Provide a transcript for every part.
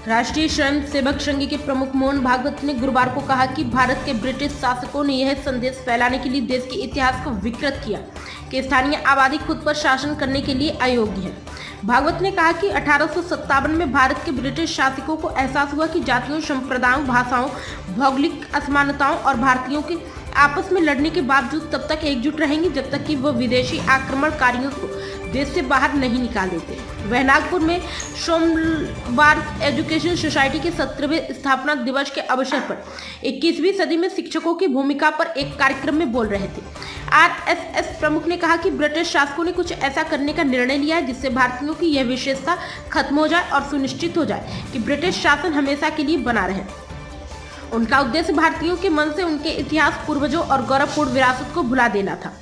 राष्ट्रीय स्वयं सेवक संघ के प्रमुख मोहन भागवत ने गुरुवार को कहा कि भारत के ब्रिटिश शासकों ने यह संदेश फैलाने के लिए देश के इतिहास को विकृत किया कि स्थानीय आबादी खुद पर शासन करने के लिए अयोग्य है। भागवत ने कहा कि 1857 में भारत के ब्रिटिश शासकों को एहसास हुआ कि जातियों, संप्रदायों, भाषाओं, भौगोलिक असमानताओं और भारतीयों के आपस में लड़ने के बावजूद तब तक एकजुट रहेंगे जब तक कि वह विदेशी आक्रमणकारियों को देश से बाहर नहीं निकाल देते। वह नागपुर में सोमवार एजुकेशन सोसाइटी के 17वें स्थापना दिवस के अवसर पर 21वीं सदी में शिक्षकों की भूमिका पर एक कार्यक्रम में बोल रहे थे। आरएसएस प्रमुख ने कहा कि ब्रिटिश शासकों ने कुछ ऐसा करने का निर्णय लिया है जिससे भारतीयों की यह विशेषता खत्म हो जाए और सुनिश्चित हो जाए कि ब्रिटिश शासन हमेशा के लिए बना रहे। उनका उद्देश्य भारतीयों के मन से उनके इतिहास, पूर्वजों और गौरवपूर्ण विरासत को भुला देना था।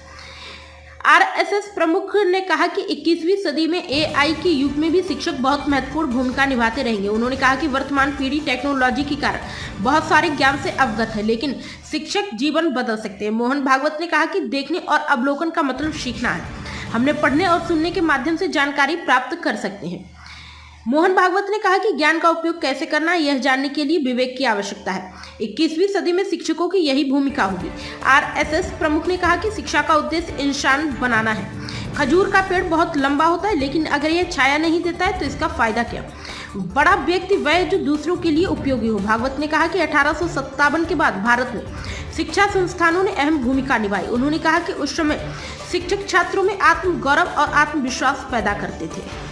आरएसएस प्रमुख ने कहा कि 21वीं सदी में एआई के युग में भी शिक्षक बहुत महत्वपूर्ण भूमिका निभाते रहेंगे। उन्होंने कहा कि वर्तमान पीढ़ी टेक्नोलॉजी के कारण बहुत सारे ज्ञान से अवगत है, लेकिन शिक्षक जीवन बदल सकते हैं। मोहन भागवत ने कहा कि देखने और अवलोकन का मतलब सीखना है। हमने पढ़ने और सुनने के माध्यम से जानकारी प्राप्त कर सकते हैं। मोहन भागवत ने कहा कि ज्ञान का उपयोग कैसे करना है यह जानने के लिए विवेक की आवश्यकता है। 21वीं सदी में शिक्षकों की यही भूमिका होगी। आरएसएस प्रमुख ने कहा कि शिक्षा का उद्देश्य इंसान बनाना है। खजूर का पेड़ बहुत लंबा होता है, लेकिन अगर यह छाया नहीं देता है तो इसका फायदा क्या। बड़ा व्यक्ति वह है जो दूसरों के लिए उपयोगी हो। भागवत ने कहा कि 1857 के बाद भारत में शिक्षा संस्थानों ने अहम भूमिका निभाई। उन्होंने कहा कि उस समय शिक्षक छात्रों में आत्म गौरव और आत्मविश्वास पैदा करते थे।